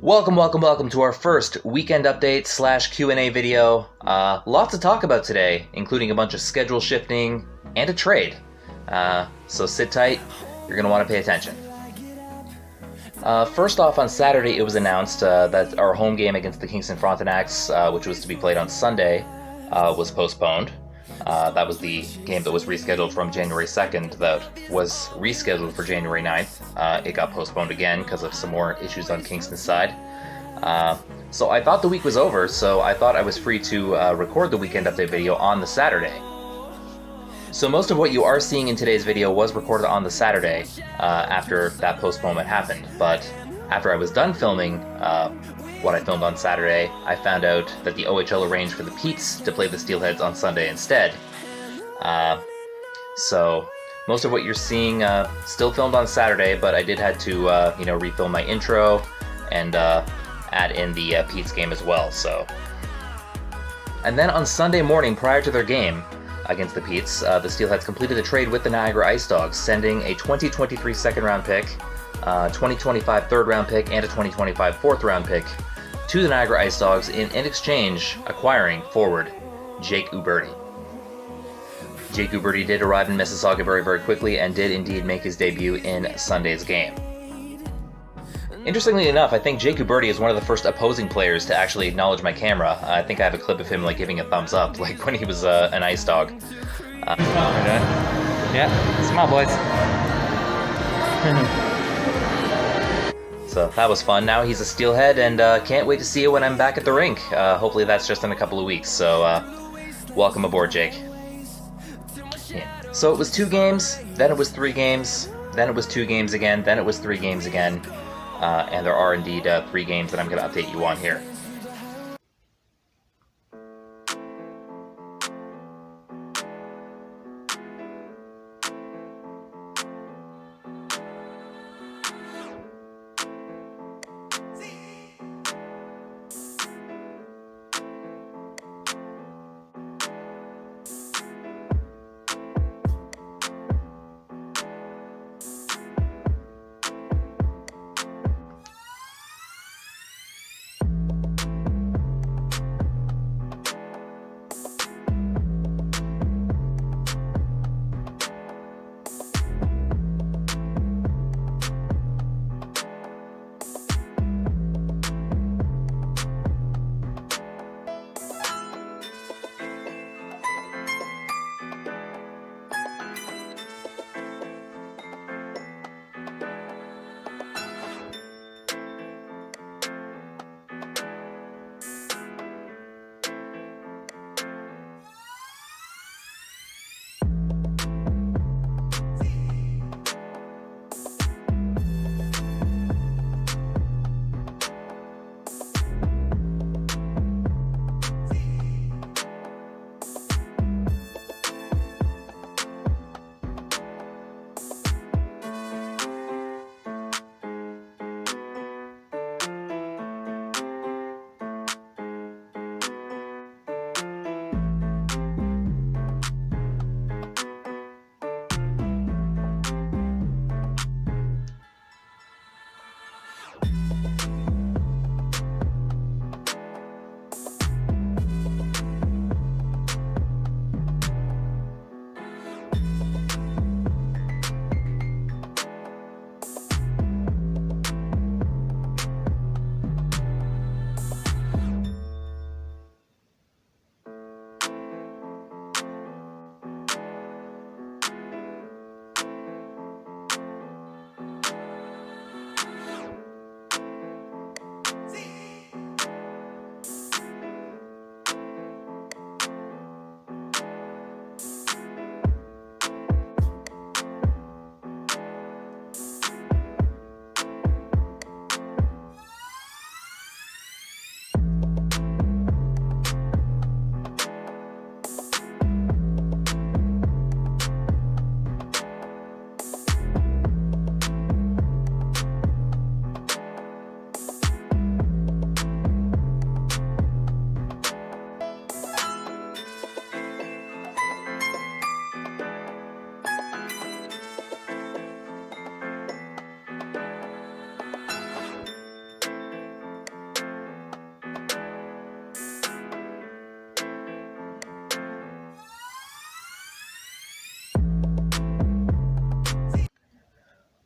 Welcome to our first weekend update / Q&A video. Lots to talk about today, including a bunch of schedule shifting and a trade. So sit tight, you're going to want to pay attention. First off, on Saturday it was announced that our home game against the Kingston Frontenacs, which was to be played on Sunday, was postponed. That was the game that was rescheduled from January 2nd that was rescheduled for January 9th. It got postponed again because of some more issues on Kingston's side. So I thought the week was over, so I thought I was free to record the weekend update video on the Saturday. So most of what you are seeing in today's video was recorded on the Saturday after that postponement happened, but after I was done filming what I filmed on Saturday, I found out that the OHL arranged for the Petes to play the Steelheads on Sunday instead. So most of what you're seeing still filmed on Saturday, but I did have to refilm my intro and add in the Petes game as well. And then on Sunday morning, prior to their game against the Petes, the Steelheads completed a trade with the Niagara Ice Dogs, sending a 2023 second round pick, 2025 third round pick, and a 2025 fourth round pick to the Niagara Ice Dogs, in exchange acquiring forward Jake Uberti. Jake Uberti did arrive in Mississauga very quickly and did indeed make his debut in Sunday's game. Interestingly enough, I think Jake Uberti is one of the first opposing players to actually acknowledge my camera. I think I have a clip of him giving a thumbs up, when he was an Ice Dog. Yeah, smile, boys. So that was fun. Now he's a Steelhead, and can't wait to see you when I'm back at the rink. Hopefully that's just in a couple of weeks, so welcome aboard, Jake. Yeah. So it was 2 games, then it was 3 games, then it was 2 games again, then it was 3 games again, and there are indeed 3 games that I'm going to update you on here.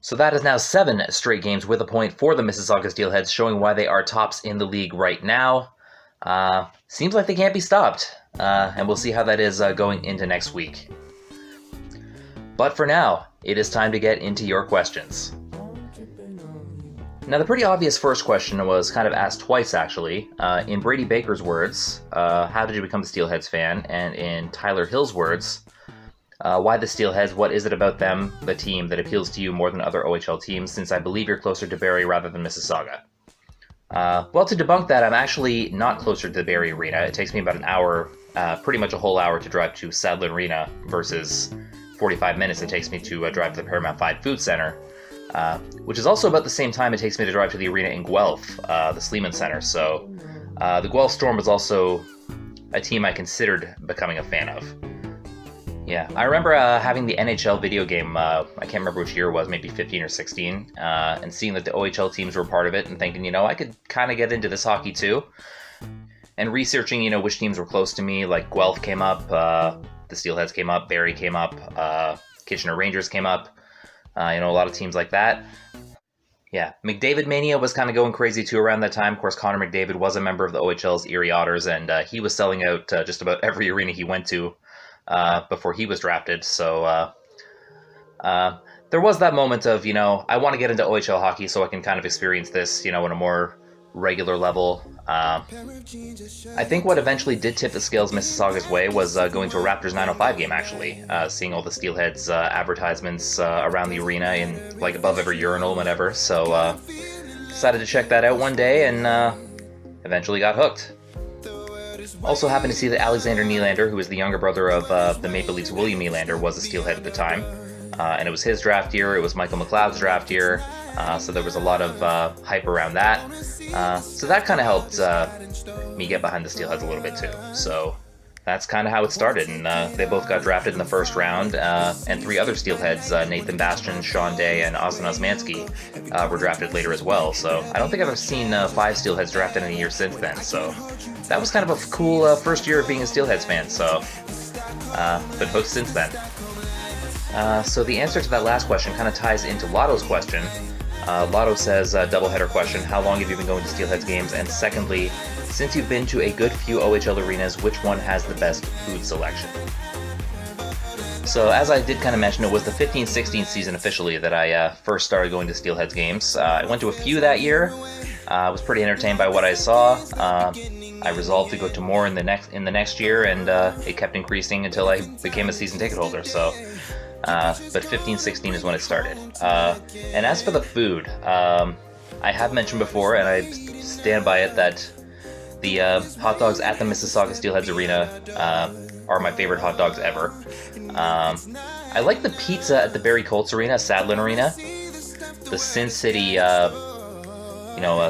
So that is now 7 straight games with a point for the Mississauga Steelheads, showing why they are tops in the league right now. Seems like they can't be stopped, and we'll see how that is going into next week. But for now, it is time to get into your questions. Now, the pretty obvious first question was kind of asked twice, actually. In Brady Baker's words, how did you become a Steelheads fan? And in Tyler Hill's words, why the Steelheads? What is it about them, the team, that appeals to you more than other OHL teams, since I believe you're closer to Barrie rather than Mississauga? Well, to debunk that, I'm actually not closer to the Barrie Arena. It takes me about an hour, pretty much a whole hour to drive to Sadler Arena versus 45 minutes it takes me to drive to the Paramount 5 Food Center, which is also about the same time it takes me to drive to the arena in Guelph, the Sleeman Center. So the Guelph Storm was also a team I considered becoming a fan of. Yeah, I remember having the NHL video game, I can't remember which year it was, maybe 15 or 16, and seeing that the OHL teams were part of it and thinking, I could kind of get into this hockey too. And researching, which teams were close to me, like Guelph came up, the Steelheads came up, Barrie came up, Kitchener Rangers came up, a lot of teams like that. Yeah, McDavid Mania was kind of going crazy too around that time. Of course, Connor McDavid was a member of the OHL's Erie Otters, and he was selling out just about every arena he went to before he was drafted. So there was that moment of, I want to get into OHL hockey so I can kind of experience this, in a more regular level. I think what eventually did tip the scales Mississauga's way was going to a Raptors 905 game, actually. Seeing all the Steelheads advertisements around the arena in, like, above every urinal, whatever. So decided to check that out one day and eventually got hooked. Also happened to see that Alexander Nylander, who is the younger brother of the Maple Leafs' William Nylander, was a Steelhead at the time. And it was his draft year, it was Michael McLeod's draft year, so there was a lot of hype around that. So that kind of helped me get behind the Steelheads a little bit too. So that's kind of how it started, and they both got drafted in the first round, and 3 other Steelheads, Nathan Bastian, Sean Day, and Austin Osmanski, were drafted later as well. So I don't think I've ever seen 5 Steelheads drafted in a year since then, so that was kind of a cool first year of being a Steelheads fan, so been hooked since then. So the answer to that last question kind of ties into Lotto's question. Lotto says, doubleheader question, how long have you been going to Steelheads games? And secondly, since you've been to a good few OHL arenas, which one has the best food selection? So as I did kind of mention, it was the 15-16 season officially that I first started going to Steelheads games. I went to a few that year. I was pretty entertained by what I saw. I resolved to go to more in the next year, and it kept increasing until I became a season ticket holder. So. But 15-16 is when it started. And as for the food, I have mentioned before, and I stand by it, that the hot dogs at the Mississauga Steelheads Arena are my favorite hot dogs ever. I like the pizza at the Barrie Colts Arena, Sadler Arena. The Sin City,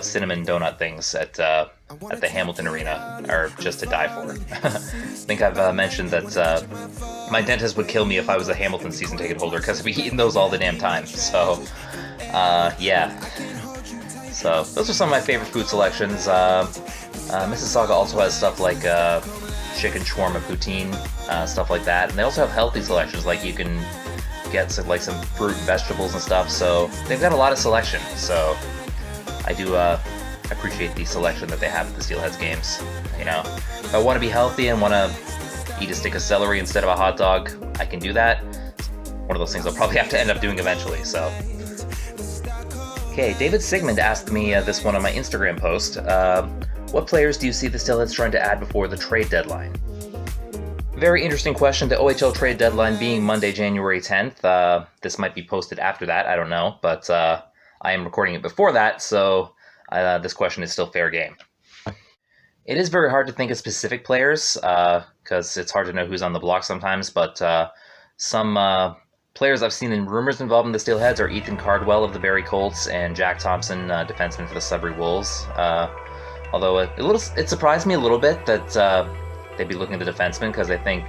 cinnamon donut things at the Hamilton Arena are just to die for. I think I've mentioned that my dentist would kill me if I was a Hamilton season ticket holder because I'd be eating those all the damn time. So, yeah. So, those are some of my favorite food selections. Mississauga also has stuff like chicken shawarma poutine, stuff like that. And they also have healthy selections, like you can get some fruit and vegetables and stuff. So, they've got a lot of selection. So, I do appreciate the selection that they have at the Steelheads games. If I want to be healthy and want to eat a stick of celery instead of a hot dog, I can do that. One of those things I'll probably have to end up doing eventually, so. Okay, David Sigmund asked me this one on my Instagram post. What players do you see the Steelheads trying to add before the trade deadline? Very interesting question. The OHL trade deadline being Monday, January 10th. This might be posted after that, I don't know, but I am recording it before that, so this question is still fair game. It is very hard to think of specific players, because it's hard to know who's on the block sometimes, but some players I've seen in rumors involved in the Steelheads are Ethan Cardwell of the Barrie Colts and Jack Thompson, defenseman for the Sudbury Wolves. Although it surprised me a little bit that they'd be looking at the defenseman, because I think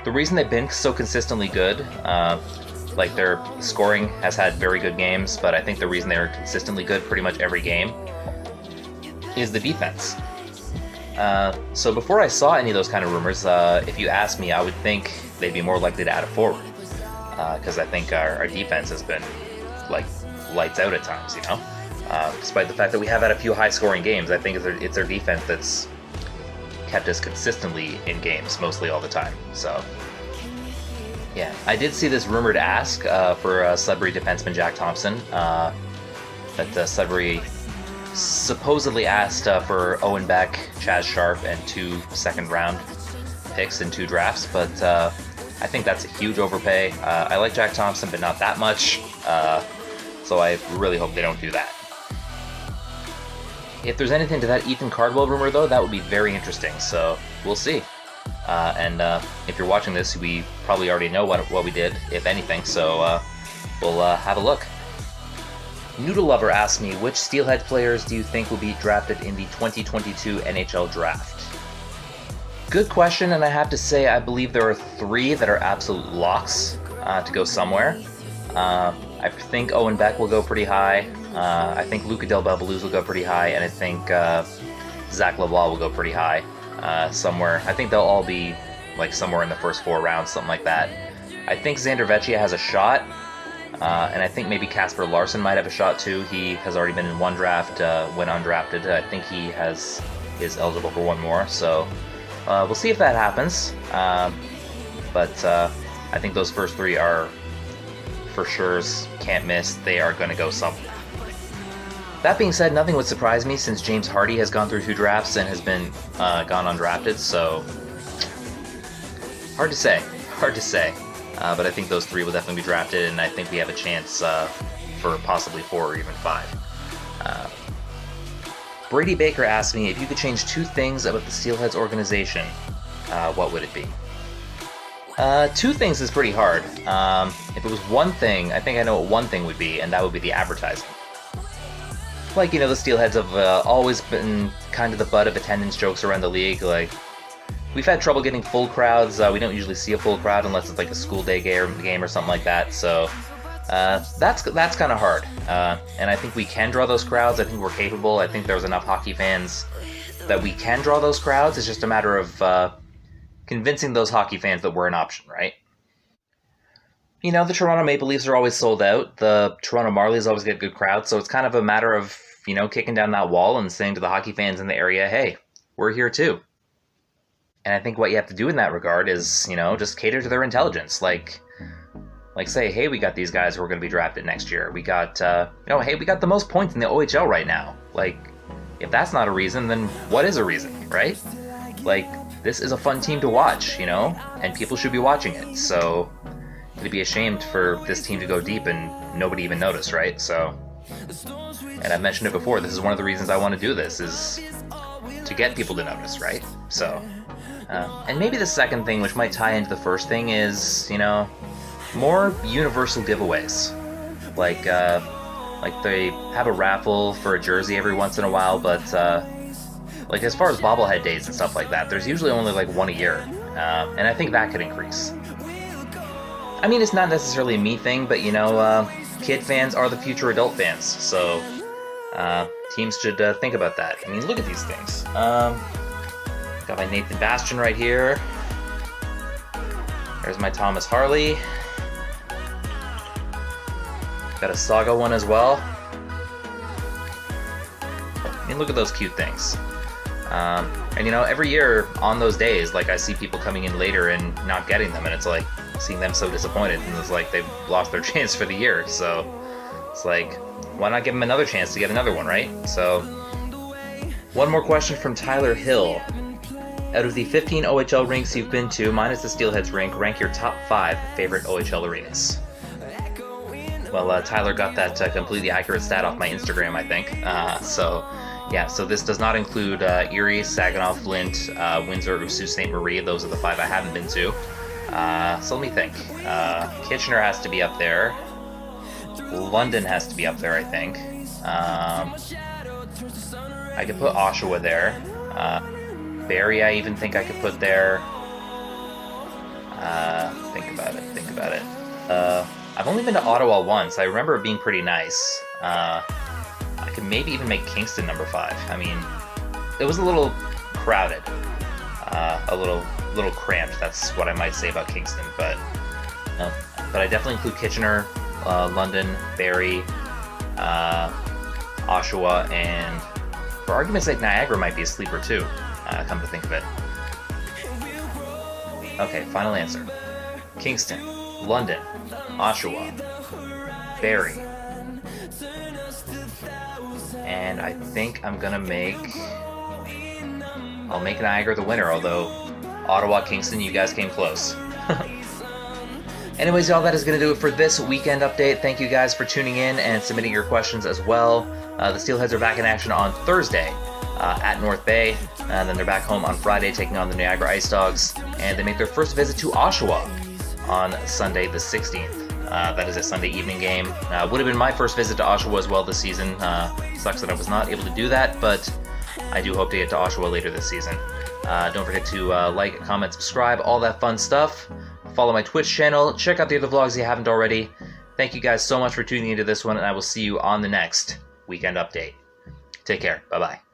the reason they've been so consistently good, like their scoring has had very good games, but I think the reason they're consistently good pretty much every game is the defense. So before I saw any of those kind of rumors, if you asked me, I would think they'd be more likely to add a forward, because I think our defense has been like lights out at times, you know? Despite the fact that we have had a few high-scoring games, I think it's their defense that's kept us consistently in games mostly all the time. So, yeah, I did see this rumored ask for Sudbury defenseman Jack Thompson. That Sudbury supposedly asked for Owen Beck, Chaz Sharpe, and 2 second-round picks in 2 drafts, but I think that's a huge overpay. I like Jack Thompson, but not that much, so I really hope they don't do that. If there's anything to that Ethan Cardwell rumor, though, that would be very interesting, so we'll see. And if you're watching this, we probably already know what we did, if anything, so we'll have a look. Noodle Lover asked me, which Steelhead players do you think will be drafted in the 2022 NHL Draft? Good question, and I have to say I believe there are 3 that are absolute locks to go somewhere. I think Owen Beck will go pretty high. I think LUCA DELBELBELLUZ will go pretty high, and I think Zach LAVOIE will go pretty high somewhere. I think they'll all be like somewhere in the first 4 rounds, something like that. I think Xander Vecchia has a shot, and I think maybe Kasper Larsson might have a shot too. He has already been in 1 draft, went undrafted. I think he is eligible for 1 more, so we'll see if that happens. But I think those first 3 are for sure, can't miss. They are going to go somewhere. That being said, nothing would surprise me since James Hardie has gone through 2 drafts and has been gone undrafted, so hard to say. But I think those 3 will definitely be drafted, and I think we have a chance for possibly 4 or even 5. Brady Baker asked me, if you could change 2 things about the Steelheads organization, what would it be? 2 things is pretty hard. If it was 1 thing, I think I know what 1 thing would be, and that would be the advertising. Like, you know, the Steelheads have always been kind of the butt of attendance jokes around the league. Like, we've had trouble getting full crowds. We don't usually see a full crowd unless it's like a school day game or something like that. So that's kind of hard. And I think we can draw those crowds. I think we're capable. I think there's enough hockey fans that we can draw those crowds. It's just a matter of convincing those hockey fans that we're an option, right? You know, the Toronto Maple Leafs are always sold out. The Toronto Marlies always get good crowds. So it's kind of a matter of, you know, kicking down that wall and saying to the hockey fans in the area, hey, we're here too. And I think what you have to do in that regard is, you know, just cater to their intelligence. Like say, hey, we got these guys who are going to be drafted next year. We got, hey, we got the most points in the OHL right now. Like, if that's not a reason, then what is a reason, right? Like, this is a fun team to watch, you know, and people should be watching it. So it'd be ashamed for this team to go deep and nobody even notice, right? So, and I've mentioned it before, this is one of the reasons I want to do this, is to get people to notice, right? So, and maybe the second thing, which might tie into the first thing, is, you know, more universal giveaways. Like they have a raffle for a jersey every once in a while, but like as far as bobblehead days and stuff like that, there's usually only like 1 a year, and I think that could increase. I mean, it's not necessarily a me thing, but you know, kid fans are the future adult fans, so teams should think about that. I mean, look at these things. Got my Nathan Bastian right here. There's my Thomas Harley. Got a Saga one as well. I mean, look at those cute things. And you know, every year on those days, like I see people coming in later and not getting them, and it's like seeing them so disappointed, and it's like they've lost their chance for the year. So it's like, why not give them another chance to get another one, right? So, one more question from Tyler Hill. Out of the 15 OHL rinks you've been to, minus the Steelheads rink, rank your top 5 favorite OHL arenas. Well, Tyler got that completely accurate stat off my Instagram, I think. So this does not include Erie, Saginaw, Flint, Windsor, Sault Ste. Marie. Those are the 5 I haven't been to. So let me think. Kitchener has to be up there. London has to be up there, I think. I could put Oshawa there. Barrie, I even think I could put there. Think about it. I've only been to Ottawa once. I remember it being pretty nice. I could maybe even make Kingston number 5. I mean, it was a little crowded, a little cramped. That's what I might say about Kingston. But I definitely include Kitchener, London, Barrie, Oshawa, and for argument's sake, Niagara might be a sleeper too, come to think of it. Okay, final answer. Kingston, London, Oshawa, Barrie. And I think I'm gonna I'll make Niagara the winner, although Ottawa, Kingston, you guys came close. Anyways, y'all, that is going to do it for this weekend update. Thank you guys for tuning in and submitting your questions as well. The Steelheads are back in action on Thursday at North Bay, and then they're back home on Friday taking on the Niagara Ice Dogs, and they make their first visit to Oshawa on Sunday the 16th. That is a Sunday evening game. Would have been my first visit to Oshawa as well this season. Sucks that I was not able to do that, but I do hope to get to Oshawa later this season. Don't forget to like, comment, subscribe, all that fun stuff. Follow my Twitch channel. Check out the other vlogs if you haven't already. Thank you guys so much for tuning into this one, and I will see you on the next weekend update. Take care. Bye-bye.